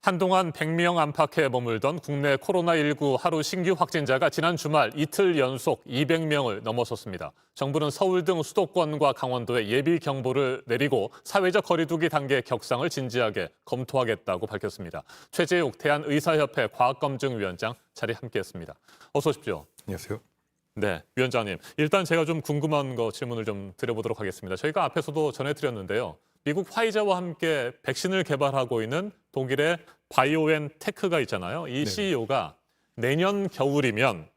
한동안 100명 안팎에 머물던 국내 코로나19 하루 신규 확진자가 지난 주말 이틀 연속 200명을 넘어섰습니다. 정부는 서울 등 수도권과 강원도에 예비 경보를 내리고 사회적 거리두기 단계 격상을 진지하게 검토하겠다고 밝혔습니다. 최재욱 대한의사협회 과학검증위원장 자리 함께했습니다. 어서 오십시오. 안녕하세요. 네, 위원장님. 일단 제가 좀 궁금한 거 질문을 좀 드려보도록 하겠습니다. 저희가 앞에서도 전해드렸는데요. 미국 화이자와 함께 백신을 개발하고 있는 독일의 바이오엔테크가 있잖아요. 이 네. CEO가 내년 겨울이면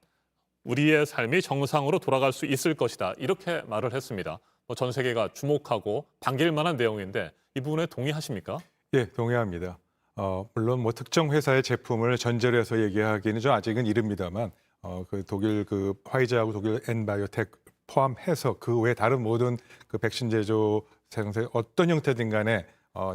우리의 삶이 정상으로 돌아갈 수 있을 것이다. 이렇게 말을 했습니다. 전 세계가 주목하고 반길 만한 내용인데 이 부분에 동의하십니까? 예, 동의합니다. 물론 특정 회사의 제품을 전제로 해서 얘기하기는 좀 아직은 이릅니다만 그 독일 그 화이자하고 독일 엔바이오텍 포함해서 그 외 다른 모든 그 백신 제조 생산 어떤 형태든 간에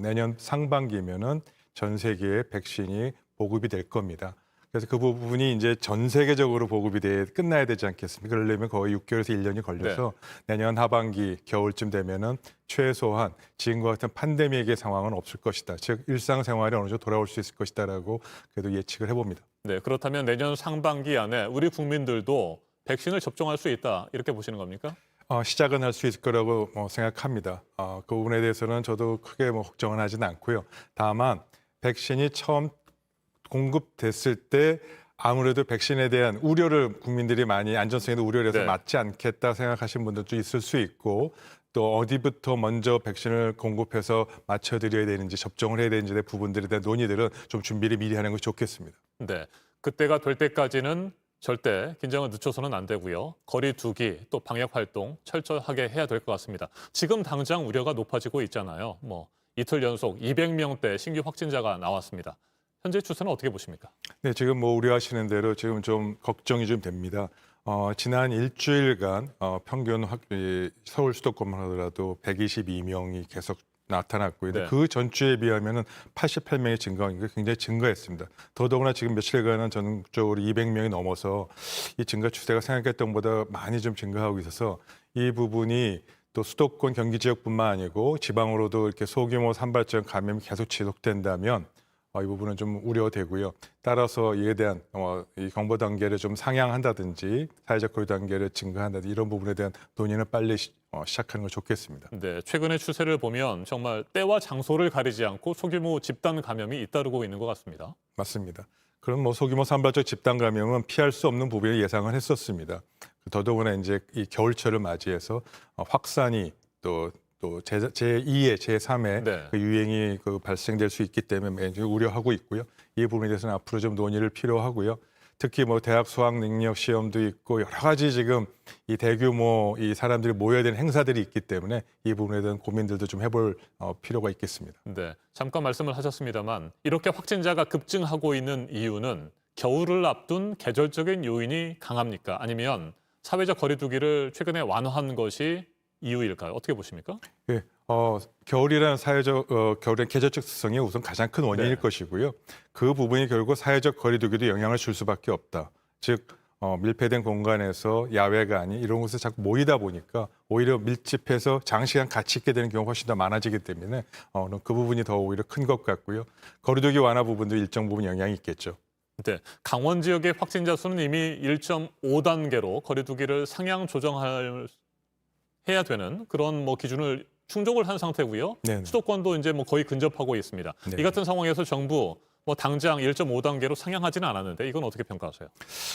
내년 상반기면은 전 세계에 백신이 보급이 될 겁니다. 그래서 그 부분이 이제 전 세계적으로 보급이 끝나야 되지 않겠습니까? 그러려면 거의 6개월에서 1년이 걸려서 내년 하반기 겨울쯤 되면은 최소한 지금과 같은 팬데믹의 상황은 없을 것이다. 즉 일상생활이 어느 정도 돌아올 수 있을 것이다라고 그래도 예측을 해봅니다. 네, 그렇다면 내년 상반기 안에 우리 국민들도 백신을 접종할 수 있다. 이렇게 보시는 겁니까? 시작은 할 수 있을 거라고 생각합니다. 그 부분에 대해서는 저도 크게 걱정은 하지는 않고요. 다만 백신이 처음 공급됐을 때 아무래도 백신에 대한 우려를 국민들이 많이 안전성에도 우려를 해서 맞지 않겠다 생각하시는 분들도 있을 수 있고 또 어디부터 먼저 백신을 공급해서 맞춰드려야 되는지 접종을 해야 되는지 부분들에 대한 논의들은 좀 준비를 미리 하는 것이 좋겠습니다. 네, 그때가 될 때까지는 절대 긴장을 늦춰서는 안 되고요. 거리 두기 또 방역 활동 철저하게 해야 될 것 같습니다. 지금 당장 우려가 높아지고 있잖아요. 이틀 연속 200명대 신규 확진자가 나왔습니다. 현재 추세는 어떻게 보십니까? 네, 지금 우려하시는 대로 지금 좀 걱정이 좀 됩니다. 지난 일주일간 평균 서울 수도권만 하더라도 122명이 계속 나타났고요. 네. 그 전주에 비하면은 88명이 증가한 게 굉장히 증가했습니다. 더더구나 지금 며칠간은 전국적으로 200명이 넘어서 이 증가 추세가 생각했던 것보다 많이 좀 증가하고 있어서 이 부분이 또 수도권 경기 지역뿐만 아니고 지방으로도 이렇게 소규모 산발적 감염이 계속 지속된다면 이 부분은 좀 우려되고요. 따라서 이에 대한 이 경보 단계를 좀 상향한다든지 사회적 거리 단계를 증가한다든지 이런 부분에 대한 논의는 빨리 시작하는 걸 좋겠습니다. 네, 최근의 추세를 보면 정말 때와 장소를 가리지 않고 소규모 집단 감염이 잇따르고 있는 것 같습니다. 맞습니다. 그럼 소규모 산발적 집단 감염은 피할 수 없는 부분을 예상을 했었습니다. 더더구나 이제 이 겨울철을 맞이해서 확산이 또 제2의 제3의 그 유행이 발생될 수 있기 때문에 우려하고 있고요. 이 부분에 대해서는 앞으로 좀 논의를 필요하고요. 특히 대학 수학 능력 시험도 있고 여러 가지 지금 이 대규모 이 사람들이 모여야 되는 행사들이 있기 때문에 이 부분에 대한 고민들도 좀 해볼 필요가 있겠습니다. 네, 잠깐 말씀을 하셨습니다만 이렇게 확진자가 급증하고 있는 이유는 겨울을 앞둔 계절적인 요인이 강합니까? 아니면 사회적 거리두기를 최근에 완화한 것이 이유일까요? 어떻게 보십니까? 예, 겨울이라는 겨울의 계절적 특성이 우선 가장 큰 원인일 것이고요. 그 부분이 결국 사회적 거리두기도 영향을 줄 수밖에 없다. 즉 밀폐된 공간에서 야외가 아닌 이런 곳에 자꾸 모이다 보니까 오히려 밀집해서 장시간 같이 있게 되는 경우가 훨씬 더 많아지기 때문에 그 부분이 더 오히려 큰 것 같고요. 거리두기 완화 부분도 일정 부분 영향이 있겠죠. 네, 강원 지역의 확진자 수는 이미 1.5단계로 거리두기를 상향 해야 되는 그런 기준을 충족을 한 상태고요. 네네. 수도권도 이제 거의 근접하고 있습니다. 네네. 이 같은 상황에서 정부 당장 1.5단계로 상향하지는 않았는데 이건 어떻게 평가하세요?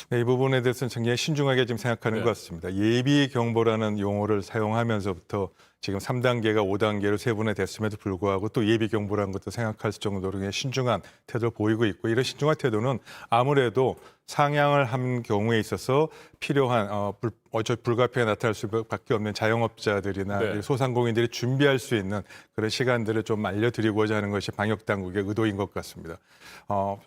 네, 이 부분에 대해서는 굉장히 신중하게 지금 생각하는 것 같습니다. 예비 경보라는 용어를 사용하면서부터 지금 3단계가 5단계로 세분화됐음에도 불구하고 또 예비 경보라는 것도 생각할 정도로 신중한 태도를 보이고 있고 이런 신중한 태도는 아무래도 상향을 한 경우에 있어서 필요한 불가피하게 나타날 수밖에 없는 자영업자들이나 소상공인들이 준비할 수 있는 그런 시간들을 좀 알려드리고자 하는 것이 방역 당국의 의도인 것 같습니다.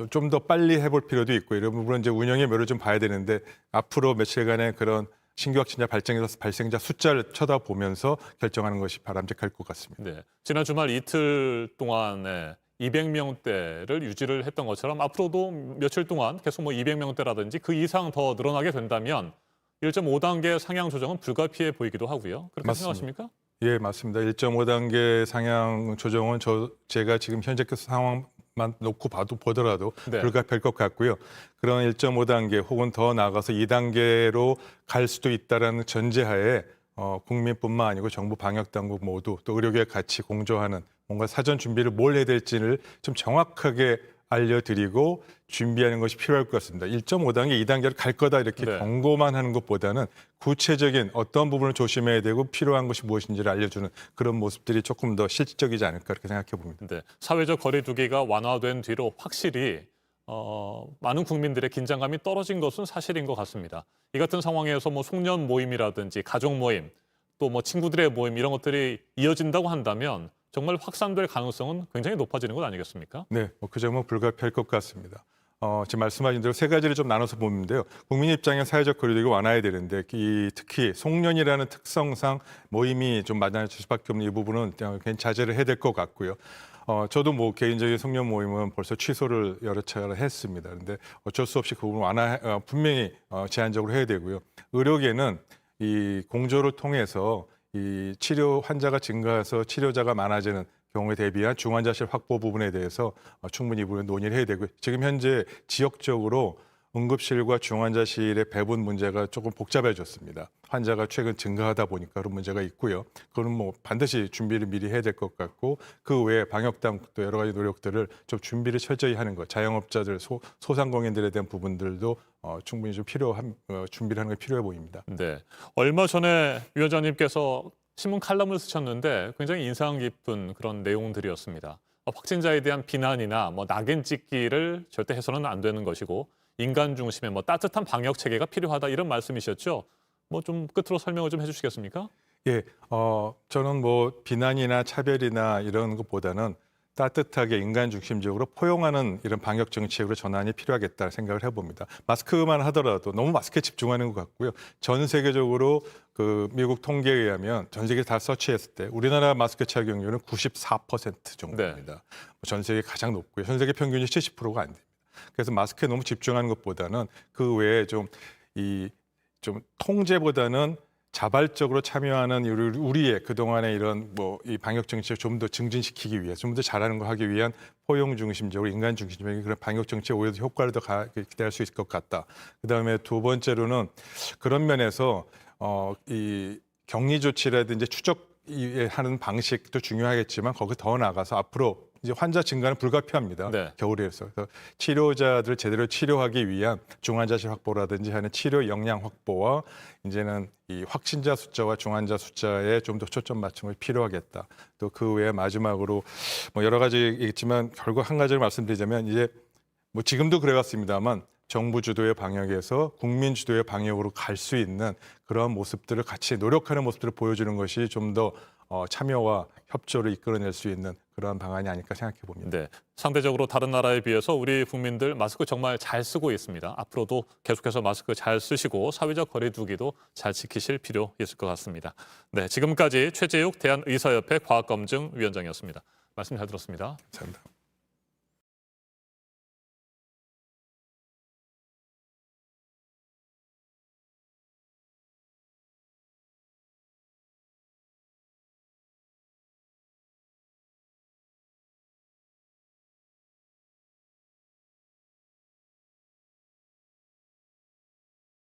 좀 더 빨리 해볼 필요도 있고 이런 부분은 이제 운영의 묘를 좀 봐야 되는데 앞으로 며칠간의 그런 신규 확진자 발생자 숫자를 쳐다보면서 결정하는 것이 바람직할 것 같습니다. 네, 지난 주말 이틀 동안에 200명대를 유지를 했던 것처럼 앞으로도 며칠 동안 계속 200명대라든지 그 이상 더 늘어나게 된다면 1.5단계 상향 조정은 불가피해 보이기도 하고요. 그렇게 맞습니다. 생각하십니까? 예, 맞습니다. 1.5단계 상향 조정은 제가 지금 현재 그 상황 놓고 보더라도 네. 불가피할 것 같고요. 그런 1.5단계 혹은 더 나아가서 2단계로 갈 수도 있다라는 전제하에 국민뿐만 아니고 정부 방역 당국 모두 또 의료계 같이 공조하는 뭔가 사전 준비를 뭘 해야 될지를 좀 정확하게 알려드리고 준비하는 것이 필요할 것 같습니다. 1.5단계, 2단계로 갈 거다 이렇게 네. 경고만 하는 것보다는 구체적인 어떤 부분을 조심해야 되고 필요한 것이 무엇인지를 알려주는 그런 모습들이 조금 더 실질적이지 않을까 그렇게 생각해 봅니다. 네. 사회적 거리두기가 완화된 뒤로 확실히 많은 국민들의 긴장감이 떨어진 것은 사실인 것 같습니다. 이 같은 상황에서 뭐 송년 모임이라든지 가족 모임, 또 뭐 친구들의 모임 이런 것들이 이어진다고 한다면 정말 확산될 가능성은 굉장히 높아지는 것 아니겠습니까? 네, 그 점은 불가피할 것 같습니다. 지금 말씀하신 대로 세 가지를 좀 나눠서 보는데요. 국민 입장에 사회적 거리두기가 완화해야 되는데 특히 송년이라는 특성상 모임이 좀 많아질 수밖에 없는 이 부분은 그냥 자제를 해야 될 것 같고요. 저도 뭐 개인적인 송년 모임은 벌써 취소를 여러 차례 했습니다. 그런데 어쩔 수 없이 그 부분 분명히 제한적으로 해야 되고요. 의료계는 이 공조를 통해서 이 치료 환자가 증가해서 치료자가 많아지는 경우에 대비한 중환자실 확보 부분에 대해서 충분히 이 부분 논의를 해야 되고요. 지금 현재 지역적으로 응급실과 중환자실의 배분 문제가 조금 복잡해졌습니다. 환자가 최근 증가하다 보니까 그런 문제가 있고요. 그거는 뭐 반드시 준비를 미리 해야 될 것 같고 그 외에 방역 당국도 여러 가지 노력들을 좀 준비를 철저히 하는 것, 자영업자들, 소상공인들에 대한 부분들도 충분히 좀 준비를 하는 게 필요해 보입니다. 네. 얼마 전에 위원장님께서 신문 칼럼을 쓰셨는데 굉장히 인상 깊은 그런 내용들이었습니다. 확진자에 대한 비난이나 뭐 낙인 찍기를 절대 해서는 안 되는 것이고 인간 중심의 뭐 따뜻한 방역 체계가 필요하다 이런 말씀이셨죠. 뭐 좀 끝으로 설명을 좀 해주시겠습니까? 예, 저는 뭐 비난이나 차별이나 이런 것보다는 따뜻하게 인간 중심적으로 포용하는 이런 방역 정책으로 전환이 필요하겠다 생각을 해봅니다. 마스크만 하더라도 너무 마스크에 집중하는 것 같고요. 전 세계적으로 그 미국 통계에 의하면 전 세계 다 서치했을 때 우리나라 마스크 착용률은 94% 정도입니다. 전 세계 가장 높고요. 전 세계 평균이 70%가 안 됩니다. 그래서 마스크에 너무 집중하는 것보다는 그 외에 좀 통제보다는 자발적으로 참여하는 우리의 그동안의 이런 뭐 이 방역 정책을 좀 더 증진시키기 위해 좀 더 잘하는 거 하기 위한 포용 중심적으로 인간 중심적인 그런 방역 정책 오히려 효과를 더 기대할 수 있을 것 같다. 그다음에 두 번째로는 그런 면에서 이 격리 조치라든지 추적하는 방식도 중요하겠지만 거기 더 나아가서 앞으로 이제 환자 증가는 불가피합니다. 네. 겨울에서. 그래서 치료자들 제대로 치료하기 위한 중환자실 확보라든지 하는 치료 역량 확보와 이제는 이 확진자 숫자와 중환자 숫자에 좀 더 초점 맞춤이 필요하겠다. 또 그 외에 마지막으로 뭐 여러 가지 있지만 결국 한 가지를 말씀드리자면 이제 뭐 지금도 그래왔습니다만 정부 주도의 방역에서 국민 주도의 방역으로 갈 수 있는 그런 모습들을 같이 노력하는 모습들을 보여주는 것이 좀 더 참여와 협조를 이끌어낼 수 있는 그런 방안이 아닐까 생각해 봅니다. 네. 상대적으로 다른 나라에 비해서 우리 국민들 마스크 정말 잘 쓰고 있습니다. 앞으로도 계속해서 마스크 잘 쓰시고 사회적 거리두기도 잘 지키실 필요 있을 것 같습니다. 네. 지금까지 최재욱 대한의사협회 과학검증위원장이었습니다. 말씀 잘 들었습니다. 감사합니다.